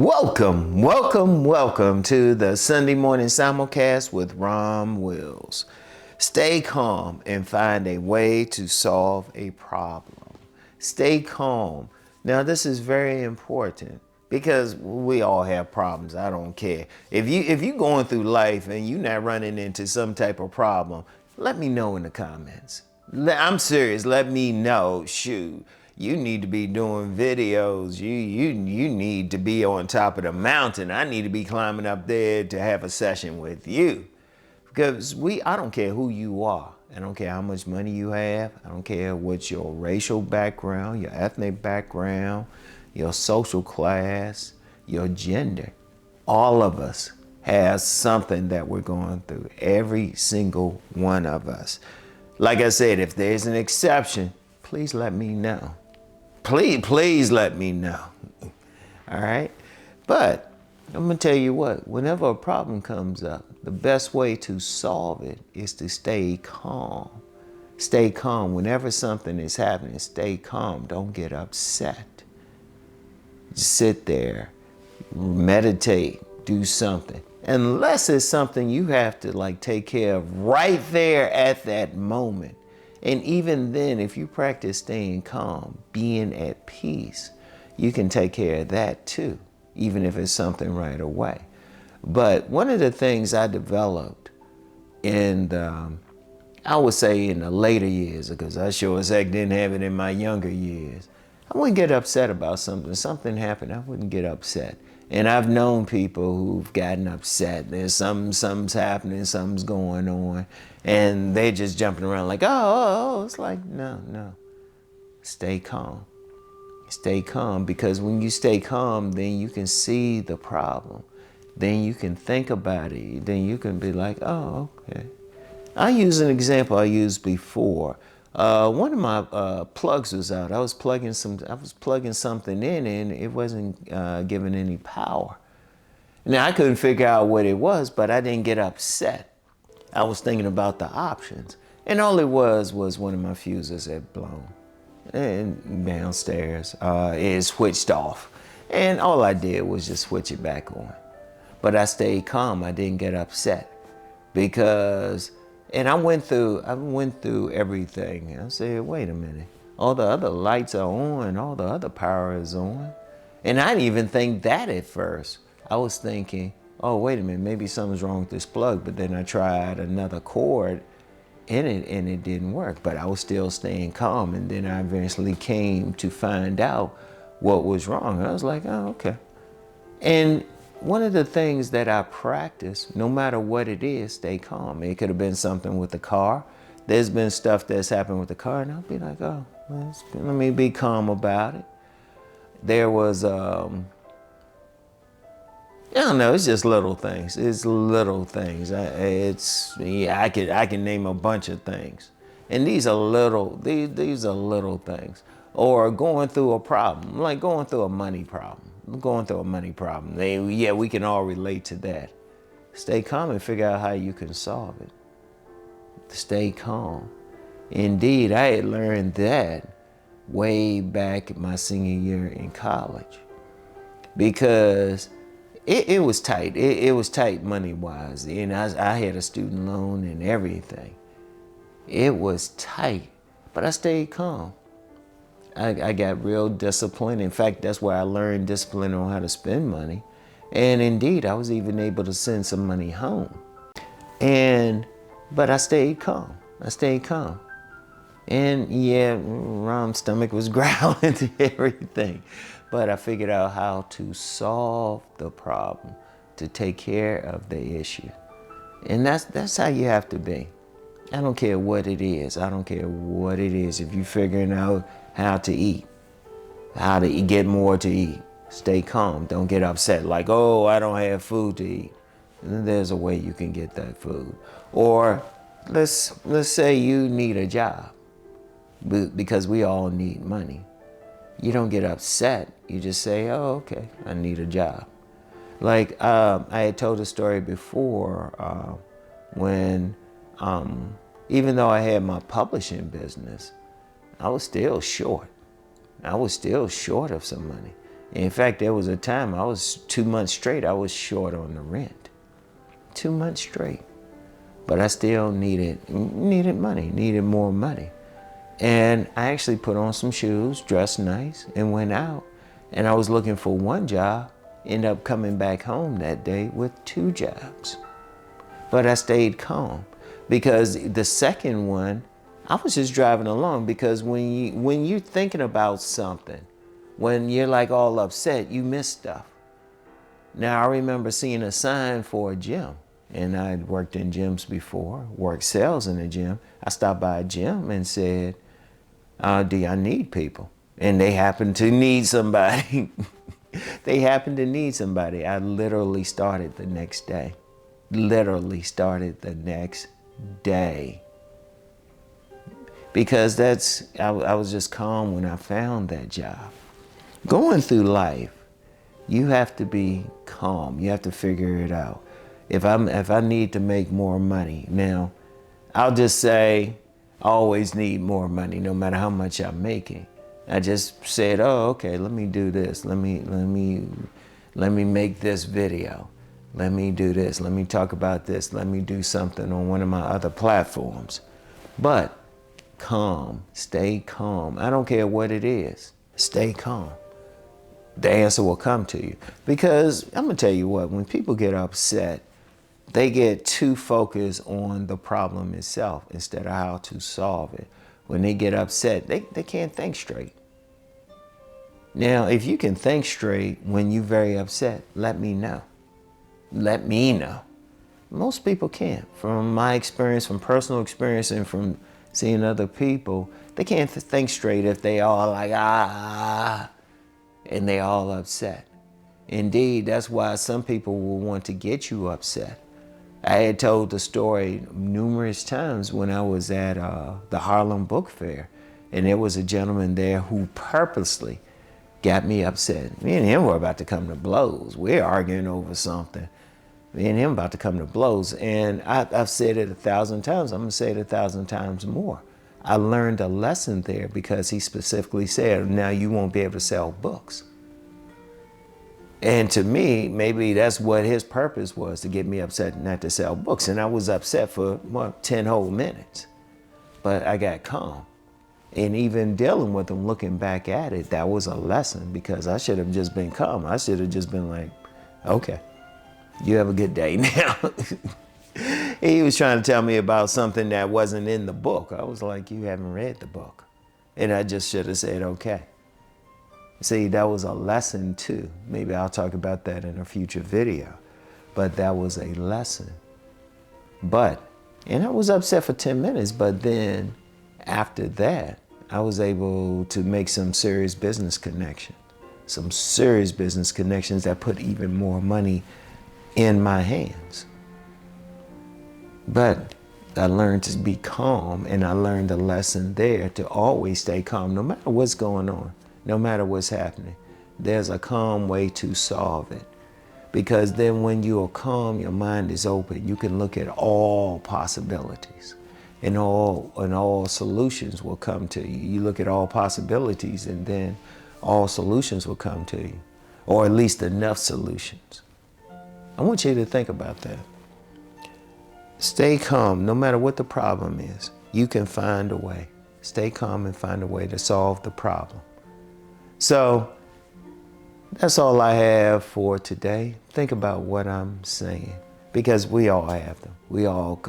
Welcome to the Sunday morning simulcast with RomWills. Stay calm and find a way to solve a problem. Stay calm. Now this is very important because we all have problems. I don't care. If you going through life and you're not running into some type of problem, let me know in the comments. I'm serious. Let me know. Shoot. You need to be doing videos. You need to be on top of the mountain. I need to be climbing up there to have a session with you. Because I don't care who you are. I don't care how much money you have. I don't care what's your racial background, your ethnic background, your social class, your gender. All of us has something that we're going through. Every single one of us. Like I said, if there's an exception, please let me know. Please let me know. All right? But I'm going to tell you what, whenever a problem comes up, the best way to solve it is to stay calm. Stay calm. Whenever something is happening, stay calm. Don't get upset. Just sit there, meditate, do something. Unless it's something you have to take care of right there at that moment. And even then, if you practice staying calm, being at peace, you can take care of that too, even if it's something right away. But one of the things I developed I would say in the later years, because I sure as heck didn't have it in my younger years, I wouldn't get upset about something. Something happened, I wouldn't get upset. And I've known people who've gotten upset. There's something's happening, something's going on, and they're just jumping around like, oh. It's like, no. Stay calm. Stay calm, because when you stay calm, then you can see the problem. Then you can think about it. Then you can be like, oh, okay. I use an example I used before. One of my plugs was out. I was plugging something in, and it wasn't giving any power. Now I couldn't figure out what it was, but I didn't get upset. I was thinking about the options, and all it was one of my fuses had blown, and downstairs it switched off, and all I did was just switch it back on. But I stayed calm. I didn't get upset because. And I went through everything. I said, wait a minute. All the other lights are on. All the other power is on. And I didn't even think that at first. I was thinking, oh, wait a minute. Maybe something's wrong with this plug. But then I tried another cord in it, and it didn't work. But I was still staying calm. And then I eventually came to find out what was wrong. I was like, oh, okay. And one of the things that I practice, no matter what it is, stay calm. It could have been something with the car. There's been stuff that's happened with the car, and I'll be like, oh, let me be calm about it. There was, I don't know, it's just little things. It's little things. I can name a bunch of things. And these are little things. Or going through a problem, like going through a money problem. We can all relate to that. Stay calm and figure out how you can solve it. Stay calm. Indeed, I had learned that way back my senior year in college, because it was tight. It was tight money-wise. And I had a student loan and everything. It was tight, but I stayed calm. I got real discipline. In fact, that's where I learned discipline on how to spend money. And indeed, I was even able to send some money home. But I stayed calm. And yeah, Rom's stomach was growling to everything. But I figured out how to solve the problem, to take care of the issue. And that's how you have to be. I don't care what it is. If you're figuring out how to eat, how to get more to eat, stay calm. Don't get upset like, oh, I don't have food to eat. And then there's a way you can get that food. Or let's say you need a job, because we all need money. You don't get upset. You just say, oh, okay, I need a job. Like I had told a story before when even though I had my publishing business, I was still short. of some money. In fact, there was a time I was 2 months straight, I was short on the rent. 2 months straight. But I still needed money, needed more money. And I actually put on some shoes, dressed nice, and went out. And I was looking for one job, ended up coming back home that day with 2 jobs. But I stayed calm because the second one, I was just driving along, because when you're thinking about something, when you're like all upset, you miss stuff. Now, I remember seeing a sign for a gym, and I'd worked in gyms before, worked sales in a gym. I stopped by a gym and said, do y'all need people? And they happened to need somebody. They happened to need somebody. I literally started the next day. Literally started the next day. Because I was just calm when I found that job. Going through life, you have to be calm. You have to figure it out. If I need to make more money, now, I'll just say I always need more money, no matter how much I'm making. I just said, oh, okay, let me do this. Let me make this video. Let me do this. Let me talk about this. Let me do something on one of my other platforms. But calm, stay calm. I don't care what it is. Stay calm. The answer will come to you. Because I'm going to tell you what, when people get upset, they get too focused on the problem itself instead of how to solve it. When they get upset, they can't think straight. Now, if you can think straight when you're very upset, let me know. Let me know. Most people can't. From my experience, from personal experience, and from seeing other people, they can't think straight if they all like, and they all upset. Indeed, that's why some people will want to get you upset. I had told the story numerous times when I was at the Harlem Book Fair, and there was a gentleman there who purposely got me upset. Me and him were about to come to blows. We're arguing over something. Me and him about to come to blows. And I've said it 1,000 times. I'm going to say it 1,000 times more. I learned a lesson there because he specifically said, now you won't be able to sell books. And to me, maybe that's what his purpose was, to get me upset not to sell books. And I was upset for 10 whole minutes. But I got calm. And even dealing with him, looking back at it, that was a lesson, because I should have just been calm. I should have just been like, okay, you have a good day now. He was trying to tell me about something that wasn't in the book. I was like, you haven't read the book. And I just should have said, okay. See, that was a lesson too. Maybe I'll talk about that in a future video. But that was a lesson. And I was upset for 10 minutes, but then after that, I was able to make some serious business connections. Some serious business connections that put even more money in my hands. But I learned to be calm, and I learned a lesson there to always stay calm, no matter what's going on, no matter what's happening. There's a calm way to solve it. Because then when you are calm, your mind is open. You can look at all possibilities, and all solutions will come to you. You look at all possibilities, and then all solutions will come to you, or at least enough solutions. I want you to think about that. Stay calm, no matter what the problem is. You can find a way. Stay calm and find a way to solve the problem. So that's all I have for today. Think about what I'm saying, because we all have them.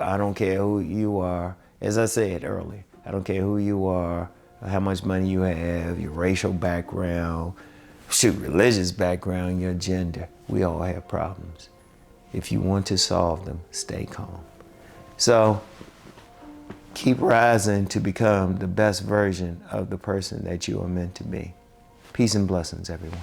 I don't care who you are. As I said earlier, I don't care who you are, how much money you have, your racial background, religious background, your gender. We all have problems. If you want to solve them, stay calm. So keep rising to become the best version of the person that you are meant to be. Peace and blessings, everyone.